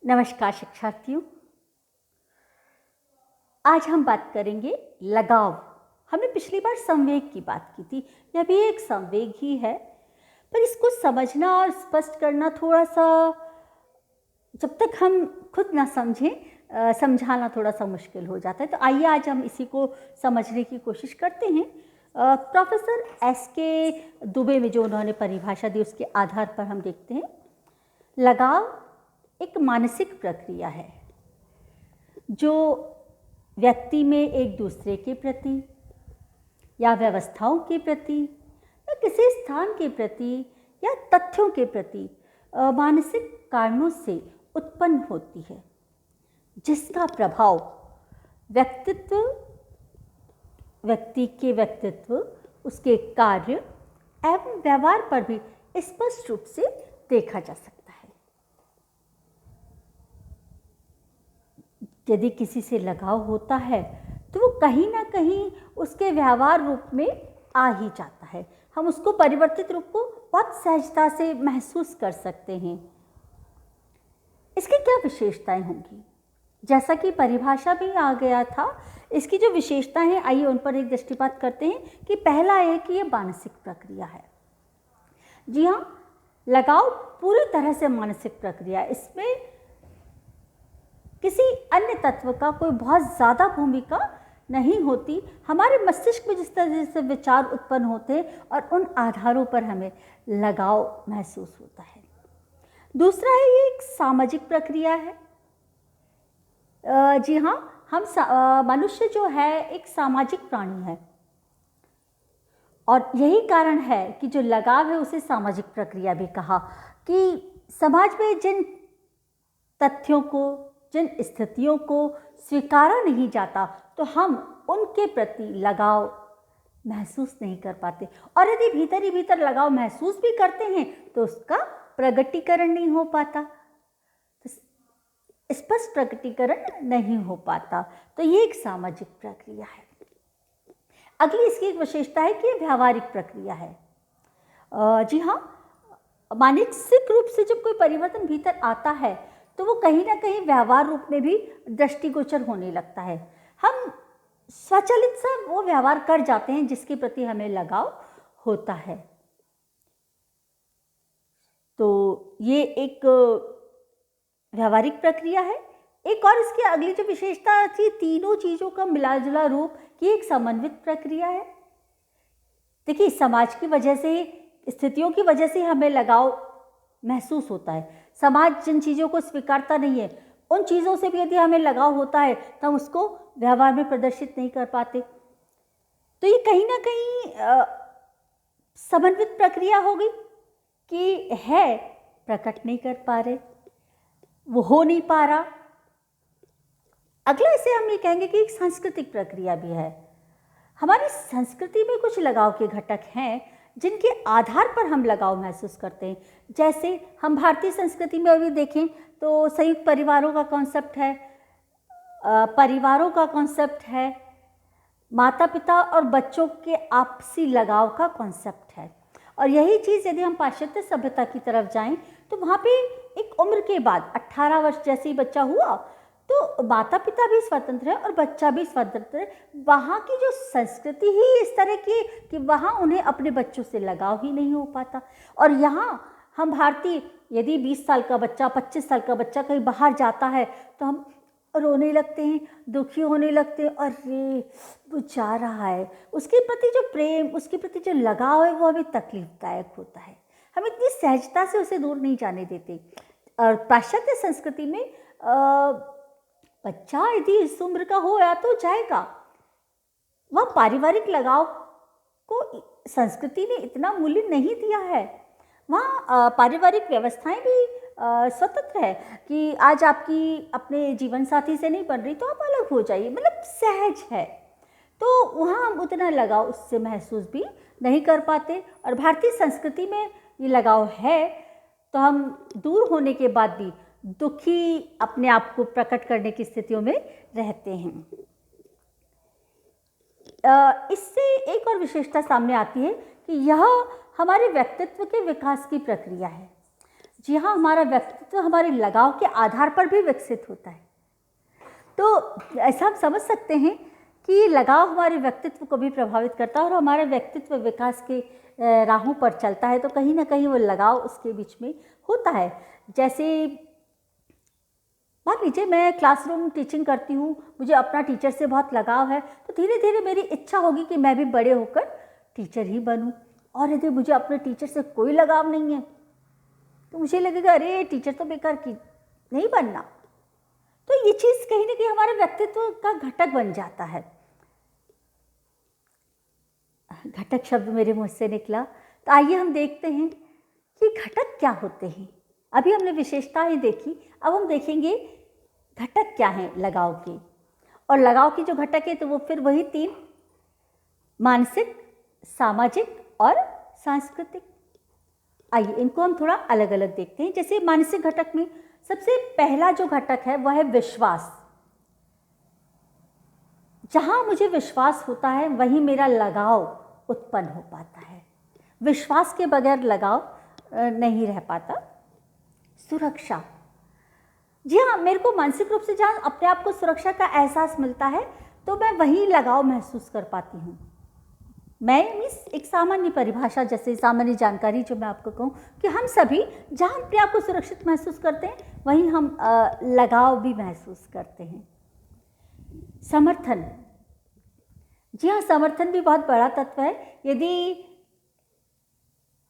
नमस्कार शिक्षार्थियों। आज हम बात करेंगे लगाव। हमने पिछली बार संवेग की बात की थी। यह भी एक संवेग ही है, पर इसको समझना और स्पष्ट करना थोड़ा सा, जब तक हम खुद ना समझें, समझाना थोड़ा सा मुश्किल हो जाता है। तो आइए आज हम इसी को समझने की कोशिश करते हैं। Professor SK. दुबे में जो उन्होंने परिभाषा दी उसके आधार पर हम देखते हैं, लगाव एक मानसिक प्रक्रिया है जो व्यक्ति में एक दूसरे के प्रति या व्यवस्थाओं के प्रति या किसी स्थान के प्रति या तथ्यों के प्रति मानसिक कारणों से उत्पन्न होती है, जिसका प्रभाव व्यक्ति के व्यक्तित्व, उसके कार्य एवं व्यवहार पर भी स्पष्ट रूप से देखा जा सकता है। यदि किसी से लगाव होता है तो वो कहीं ना कहीं उसके व्यवहार रूप में आ ही जाता है। हम उसको परिवर्तित रूप को बहुत सहजता से महसूस कर सकते हैं। इसकी क्या विशेषताएं होंगी? जैसा कि परिभाषा भी आ गया था, इसकी जो विशेषताएं हैं आइए उन पर एक दृष्टिपात करते हैं। कि पहला है कि ये मानसिक प्रक्रिया है। जी हाँ, लगाव पूरी तरह से मानसिक प्रक्रिया है। इसमें किसी अन्य तत्व का कोई बहुत ज़्यादा भूमिका नहीं होती। हमारे मस्तिष्क में जिस तरह से विचार उत्पन्न होते हैं और उन आधारों पर हमें लगाव महसूस होता है। दूसरा है, ये एक सामाजिक प्रक्रिया है। जी हाँ, हम मनुष्य जो है एक सामाजिक प्राणी है और यही कारण है कि जो लगाव है उसे सामाजिक प्रक्रिया भी कहा। कि समाज में जिन तथ्यों को, जिन स्थितियों को स्वीकारा नहीं जाता तो हम उनके प्रति लगाव महसूस नहीं कर पाते, और यदि भीतर ही भीतर लगाव महसूस भी करते हैं तो उसका प्रकटीकरण नहीं हो पाता, स्पष्ट प्रकटीकरण नहीं हो पाता। तो ये एक सामाजिक प्रक्रिया है। अगली इसकी एक विशेषता है कि ये व्यावहारिक प्रक्रिया है। जी हाँ, मानसिक रूप से जब कोई परिवर्तन भीतर आता है तो वो कहीं ना कहीं व्यवहार रूप में भी दृष्टिगोचर होने लगता है। हम स्वचालित सा वो व्यवहार कर जाते हैं जिसके प्रति हमें लगाव होता है। तो ये एक व्यावहारिक प्रक्रिया है। एक और इसकी अगली जो विशेषता थी, तीनों चीज़ों का मिला जुला रूप, कि एक समन्वित प्रक्रिया है। देखिए, समाज की वजह से, स्थितियों की वजह से हमें लगाव महसूस होता है। समाज जिन चीज़ों को स्वीकारता नहीं है उन चीज़ों से भी यदि हमें लगाव होता है तो हम उसको व्यवहार में प्रदर्शित नहीं कर पाते। तो ये कहीं ना कहीं समन्वित प्रक्रिया हो गई कि है, प्रकट नहीं कर पा रहे, वो हो नहीं पा रहा। अगला इसे हम ये कहेंगे कि एक सांस्कृतिक प्रक्रिया भी है। हमारी संस्कृति में कुछ लगाव के घटक हैं जिनके आधार पर हम लगाव महसूस करते हैं। जैसे हम भारतीय संस्कृति में अभी देखें तो संयुक्त परिवारों का कॉन्सेप्ट है, परिवारों का कॉन्सेप्ट है, माता पिता और बच्चों के आपसी लगाव का कॉन्सेप्ट है। और यही चीज़ यदि हम पाश्चात्य सभ्यता की तरफ जाएं तो वहाँ पे एक उम्र के बाद 18 वर्ष जैसे ही बच्चा हुआ तो माता पिता भी स्वतंत्र है और बच्चा भी स्वतंत्र है। वहाँ की जो संस्कृति ही इस तरह की कि वहाँ उन्हें अपने बच्चों से लगाव ही नहीं हो पाता। और यहाँ हम भारतीय, यदि 20 साल का बच्चा, 25 साल का बच्चा कहीं बाहर जाता है तो हम रोने लगते हैं, दुखी होने लगते हैं। अरे वो जा रहा है, उसके प्रति जो प्रेम, उसके प्रति जो लगाव है वो हमें तकलीफदायक होता है। हम इतनी सहजता से उसे दूर नहीं जाने देते। और पाश्चात्य संस्कृति में बच्चा यदि इस उम्र का हो या तो जाएगा। वह पारिवारिक लगाव को संस्कृति ने इतना मूल्य नहीं दिया है। वहाँ पारिवारिक व्यवस्थाएं भी स्वतंत्र है कि आज आपकी अपने जीवन साथी से नहीं बन रही तो आप अलग हो जाइए, मतलब सहज है। तो वहाँ हम उतना लगाव उससे महसूस भी नहीं कर पाते। और भारतीय संस्कृति में ये लगाव है तो हम दूर होने के बाद भी दुखी अपने आप को प्रकट करने की स्थितियों में रहते हैं। इससे एक और विशेषता सामने आती है कि यह हमारे व्यक्तित्व के विकास की प्रक्रिया है। जी हाँ, हमारा व्यक्तित्व हमारे लगाव के आधार पर भी विकसित होता है। तो ऐसा हम समझ सकते हैं कि लगाव हमारे व्यक्तित्व को भी प्रभावित करता है और हमारा व्यक्तित्व विकास के राहों पर चलता है, तो कहीं ना कहीं वो लगाव उसके बीच में होता है। जैसे मान लीजिए मैं क्लासरूम टीचिंग करती हूँ, मुझे अपना टीचर से बहुत लगाव है, तो धीरे धीरे मेरी इच्छा होगी कि मैं भी बड़े होकर टीचर ही बनूँ। और यदि मुझे अपने टीचर से कोई लगाव नहीं है तो मुझे लगेगा अरे टीचर तो बेकार की, नहीं बनना। तो ये चीज़ कहीं ना कहीं हमारे व्यक्तित्व का घटक बन जाता है। घटक शब्द मेरे मुँह से निकला, तो आइए हम देखते हैं कि घटक क्या होते हैं। अभी हमने विशेषताएं देखी, अब हम देखेंगे घटक क्या हैं लगाव के। और लगाव की जो घटक है तो वो फिर वही 3, मानसिक, सामाजिक और सांस्कृतिक। आइए इनको हम थोड़ा अलग अलग देखते हैं। जैसे मानसिक घटक में सबसे पहला जो घटक है वह है विश्वास। जहाँ मुझे विश्वास होता है वहीं मेरा लगाव उत्पन्न हो पाता है। विश्वास के बगैर लगाव नहीं रह पाता। सुरक्षा, जी हाँ, मेरे को मानसिक रूप से जहाँ अपने आप को सुरक्षा का एहसास मिलता है तो मैं वहीं लगाव महसूस कर पाती हूँ। मैं एक सामान्य परिभाषा, जैसे सामान्य जानकारी जो मैं आपको कहूँ कि हम सभी जहाँ अपने आप को सुरक्षित महसूस करते हैं वहीं हम लगाव भी महसूस करते हैं। समर्थन, जी हाँ, समर्थन भी बहुत बड़ा तत्व है। यदि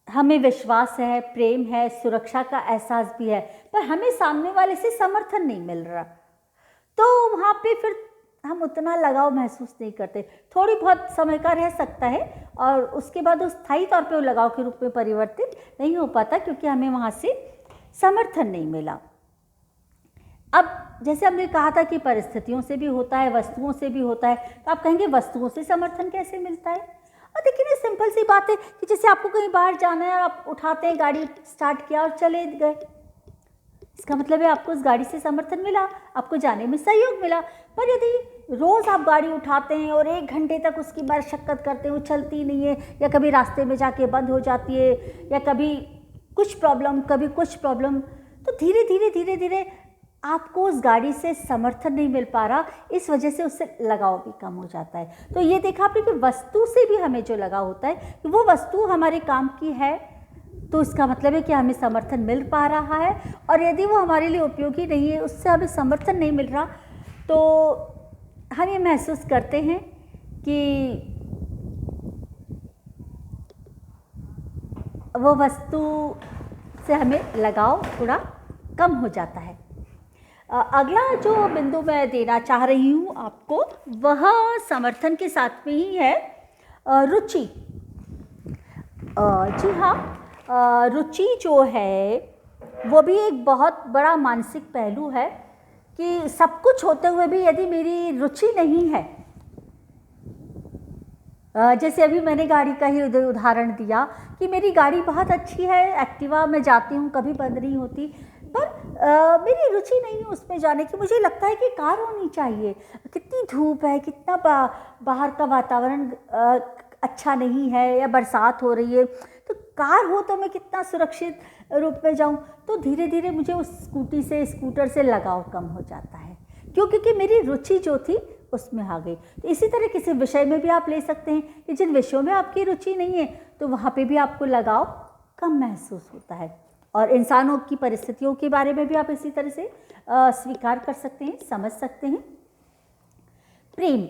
हमें विश्वास है, प्रेम है, सुरक्षा का एहसास भी है, पर हमें सामने वाले से समर्थन नहीं मिल रहा, तो वहाँ पे फिर हम उतना लगाव महसूस नहीं करते। थोड़ी बहुत समय का रह सकता है और उसके बाद वो स्थायी तौर पे वो लगाव के रूप में परिवर्तित नहीं हो पाता, क्योंकि हमें वहाँ से समर्थन नहीं मिला। अब जैसे हमने कहा था कि परिस्थितियों से भी होता है, वस्तुओं से भी होता है, तो आप कहेंगे वस्तुओं से समर्थन कैसे मिलता है? और देखिए ना, सिंपल सी बात है कि जैसे आपको कहीं बाहर जाना है और आप उठाते हैं, गाड़ी स्टार्ट किया और चले गए, इसका मतलब है आपको उस गाड़ी से समर्थन मिला, आपको जाने में सहयोग मिला। पर यदि रोज़ आप गाड़ी उठाते हैं और 1 घंटे तक उसकी मशक्कत करते हैं, वो चलती नहीं है, या कभी रास्ते में जाके बंद हो जाती है, या कभी कुछ प्रॉब्लम कभी कुछ प्रॉब्लम, तो धीरे धीरे धीरे धीरे आपको उस गाड़ी से समर्थन नहीं मिल पा रहा, इस वजह से उससे लगाव भी कम हो जाता है। तो ये देखा आपने कि वस्तु से भी हमें जो लगाव होता है कि वो वस्तु हमारे काम की है, तो इसका मतलब है कि हमें समर्थन मिल pा रहा है। और यदि वो हमारे लिए उपयोगी नहीं है, उससे हमें समर्थन नहीं मिल रहा, तो हम ये महसूस करते हैं कि वो वस्तु से हमें लगाव थोड़ा कम हो जाता है। अगला जो बिंदु मैं देना चाह रही हूँ आपको, वह समर्थन के साथ में ही है रुचि। जी हाँ, रुचि जो है वो भी एक बहुत बड़ा मानसिक पहलू है कि सब कुछ होते हुए भी यदि मेरी रुचि नहीं है, जैसे अभी मैंने गाड़ी का ही उदाहरण दिया कि मेरी गाड़ी बहुत अच्छी है, एक्टिवा में जाती हूँ, कभी बंद नहीं होती, पर मेरी रुचि नहीं है उसमें जाने की। मुझे लगता है कि कार होनी चाहिए, कितनी धूप है, कितना बाहर का वातावरण अच्छा नहीं है, या बरसात हो रही है, तो कार हो तो मैं कितना सुरक्षित रूप में जाऊं। तो धीरे धीरे मुझे उस स्कूटर से लगाव कम हो जाता है, क्योंकि मेरी रुचि जो थी उसमें आ गई। तो इसी तरह किसी विषय में भी आप ले सकते हैं कि जिन विषयों में आपकी रुचि नहीं है तो वहाँ पे भी आपको लगाव कम महसूस होता है। और इंसानों की परिस्थितियों के बारे में भी आप इसी तरह से स्वीकार कर सकते हैं, समझ सकते हैं। प्रेम,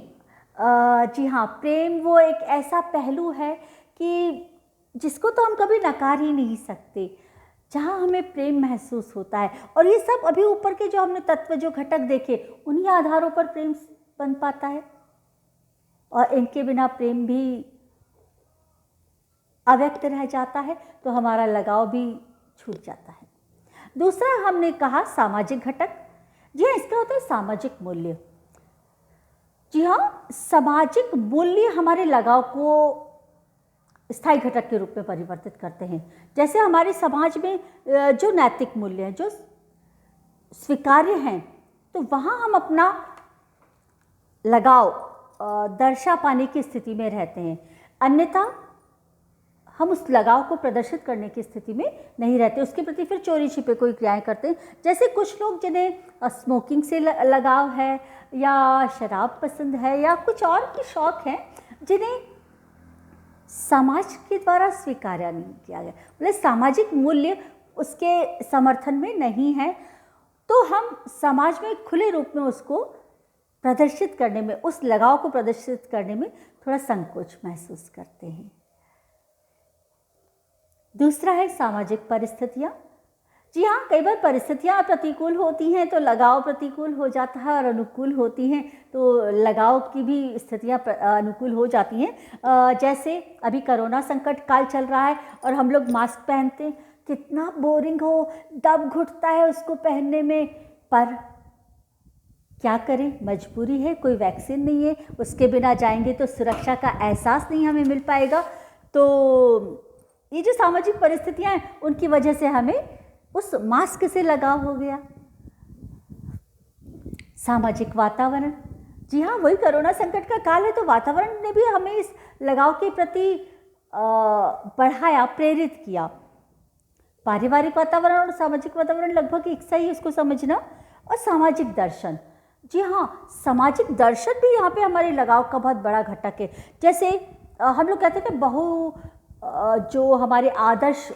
जी हाँ, प्रेम वो एक ऐसा पहलू है कि जिसको तो हम कभी नकार ही नहीं सकते, जहाँ हमें प्रेम महसूस होता है। और ये सब अभी ऊपर के जो हमने तत्व, जो घटक देखे, उन्हीं आधारों पर प्रेम बन पाता है, और इनके बिना प्रेम भी अव्यक्त रह जाता है, तो हमारा लगाव भी छूट जाता है। दूसरा हमने कहा सामाजिक घटक। जी हाँ, इसका होता है सामाजिक मूल्य। जी हाँ, सामाजिक मूल्य हमारे लगाव को स्थायी घटक के रूप में परिवर्तित करते हैं। जैसे हमारे समाज में जो नैतिक मूल्य हैं, जो स्वीकार्य हैं, तो वहाँ हम अपना लगाव दर्शा पाने की स्थिति में रहते हैं, अन्यथा हम उस लगाव को प्रदर्शित करने की स्थिति में नहीं रहते, उसके प्रति फिर चोरी छिपे कोई क्रियाएं करते हैं। जैसे कुछ लोग जिन्हें स्मोकिंग से लगाव है या शराब पसंद है या कुछ और भी शौक हैं जिन्हें समाज के द्वारा स्वीकार्य नहीं किया गया, मतलब सामाजिक मूल्य उसके समर्थन में नहीं है, तो हम समाज में खुले रूप में उसको प्रदर्शित करने में, उस लगाव को प्रदर्शित करने में थोड़ा संकोच महसूस करते हैं। दूसरा है सामाजिक परिस्थितियाँ। जी हाँ, कई बार परिस्थितियाँ प्रतिकूल होती हैं तो लगाव प्रतिकूल हो जाता है, और अनुकूल होती हैं तो लगाव की भी स्थितियाँ अनुकूल हो जाती हैं। जैसे अभी कोरोना संकट काल चल रहा है और हम लोग मास्क पहनते हैं, कितना बोरिंग हो, दब घुटता है उसको पहनने में, पर क्या करें, मजबूरी है, कोई वैक्सीन नहीं है, उसके बिना जाएंगे तो सुरक्षा का एहसास नहीं हमें मिल पाएगा। तो ये जो सामाजिक परिस्थितियां हैं उनकी वजह से हमें उस मास्क से लगाव हो गया। सामाजिक वातावरण, जी हाँ, वही कोरोना संकट का काल है तो वातावरण ने भी हमें इस लगाव के प्रति बढ़ाया, प्रेरित किया। पारिवारिक वातावरण और सामाजिक वातावरण लगभग एक सा ही, उसको समझना। और सामाजिक दर्शन, जी हाँ, सामाजिक दर्शन भी यहाँ पे हमारे लगाव का बहुत बड़ा घटक है। जैसे हम लोग कहते हैं कि जो हमारे आदर्श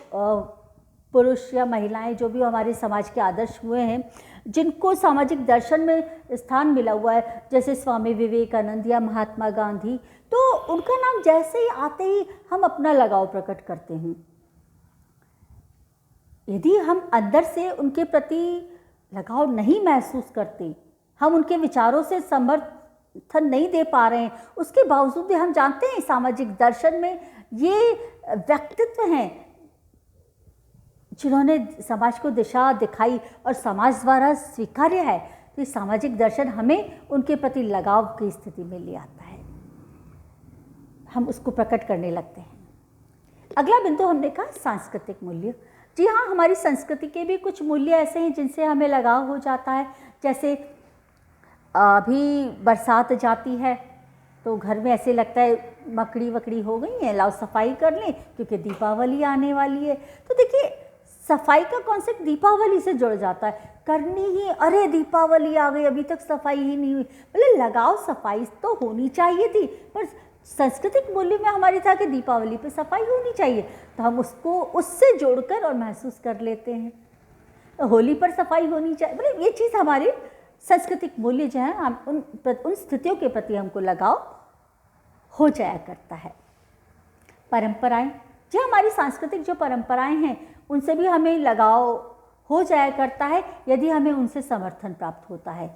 पुरुष या महिलाएं, जो भी हमारे समाज के आदर्श हुए हैं, जिनको सामाजिक दर्शन में स्थान मिला हुआ है, जैसे स्वामी विवेकानंद या महात्मा गांधी, तो उनका नाम जैसे ही आते ही हम अपना लगाव प्रकट करते हैं। यदि हम अंदर से उनके प्रति लगाव नहीं महसूस करते, हम उनके विचारों से समर्थन नहीं दे पा रहे हैं, उसके बावजूद भी हम जानते हैं सामाजिक दर्शन में ये व्यक्तित्व हैं जिन्होंने समाज को दिशा दिखाई और समाज द्वारा स्वीकार्य है, तो ये सामाजिक दर्शन हमें उनके प्रति लगाव की स्थिति में ले आता है, हम उसको प्रकट करने लगते हैं। अगला बिंदु हमने कहा सांस्कृतिक मूल्य। जी हाँ, हमारी संस्कृति के भी कुछ मूल्य ऐसे हैं जिनसे हमें लगाव हो जाता है। जैसे अभी बरसात जाती है तो घर में ऐसे लगता है मकड़ी वकड़ी हो गई है, लाओ सफाई कर लें क्योंकि दीपावली आने वाली है। तो देखिए, सफाई का कॉन्सेप्ट दीपावली से जुड़ जाता है, करनी ही, अरे दीपावली आ गई अभी तक सफाई ही नहीं हुई, मतलब लगाओ, सफाई तो होनी चाहिए थी, पर सांस्कृतिक मूल्य में हमारी था कि दीपावली पे सफाई होनी चाहिए, तो हम उसको उससे जोड़कर और महसूस कर लेते हैं। तो होली पर सफाई होनी चाहिए, मतलब ये चीज़ हमारे सांस्कृतिक मूल्य जो है, हम उन स्थितियों के प्रति हमको लगाव हो जाया करता है। परंपराएं, जो हमारी सांस्कृतिक जो परंपराएं हैं उनसे भी हमें लगाव हो जाया करता है यदि हमें उनसे समर्थन प्राप्त होता है,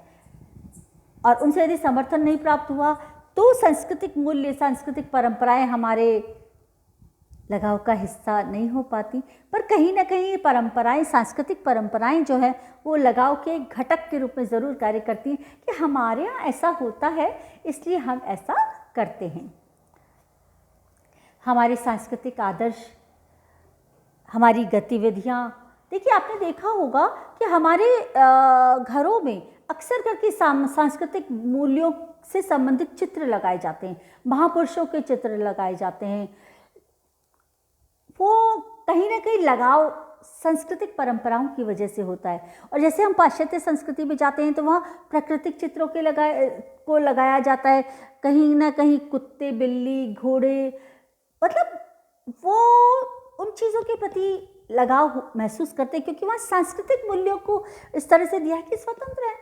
और उनसे यदि समर्थन नहीं प्राप्त हुआ तो सांस्कृतिक मूल्य, सांस्कृतिक परंपराएं हमारे लगाव का हिस्सा नहीं हो पाती। पर कहीं ना कहीं ये परंपराएं, सांस्कृतिक परंपराएं जो है वो लगाव के घटक के रूप में ज़रूर कार्य करती हैं कि हमारे यहाँ ऐसा होता है इसलिए हम ऐसा करते हैं। हमारे सांस्कृतिक आदर्श, हमारी गतिविधियाँ, देखिए आपने देखा होगा कि हमारे घरों में अक्सर करके सांस्कृतिक मूल्यों से संबंधित चित्र लगाए जाते हैं, महापुरुषों के चित्र लगाए जाते हैं। वो कहीं ना कहीं लगाव सांस्कृतिक परंपराओं की वजह से होता है। और जैसे हम पाश्चात्य संस्कृति में जाते हैं तो वहाँ प्राकृतिक चित्रों के लगाया जाता है, कहीं ना कहीं कुत्ते, बिल्ली, घोड़े, मतलब वो उन चीज़ों के प्रति लगाव महसूस करते हैं क्योंकि वहाँ सांस्कृतिक मूल्यों को इस तरह से दिया है कि स्वतंत्र है,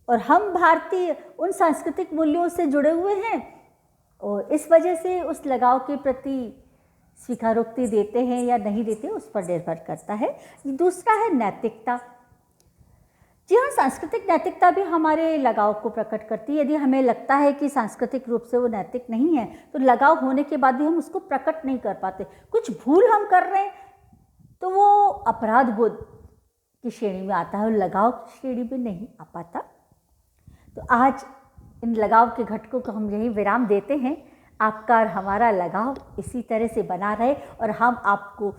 और हम भारतीय उन सांस्कृतिक मूल्यों से जुड़े हुए हैं और इस वजह से उस लगाव के प्रति स्वीकारोक्ति देते हैं या नहीं देते, उस पर निर्भर करता है। दूसरा है नैतिकता। जी हाँ, सांस्कृतिक नैतिकता भी हमारे लगाव को प्रकट करती है। यदि हमें लगता है कि सांस्कृतिक रूप से वो नैतिक नहीं है तो लगाव होने के बाद भी हम उसको प्रकट नहीं कर पाते, कुछ भूल हम कर रहे हैं तो वो अपराध बोध की श्रेणी में आता है और लगाव की श्रेणी में नहीं आ पाता। तो आज इन लगाव के घटकों को हम यहीं विराम देते हैं। आपका और हमारा लगाव इसी तरह से बना रहे और हम आपको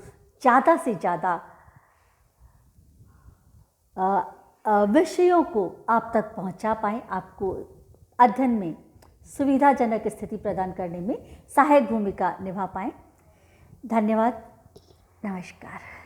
ज़्यादा से ज़्यादा विषयों को आप तक पहुंचा पाएँ, आपको अध्ययन में सुविधाजनक स्थिति प्रदान करने में सहायक भूमिका निभा पाएँ। धन्यवाद। नमस्कार।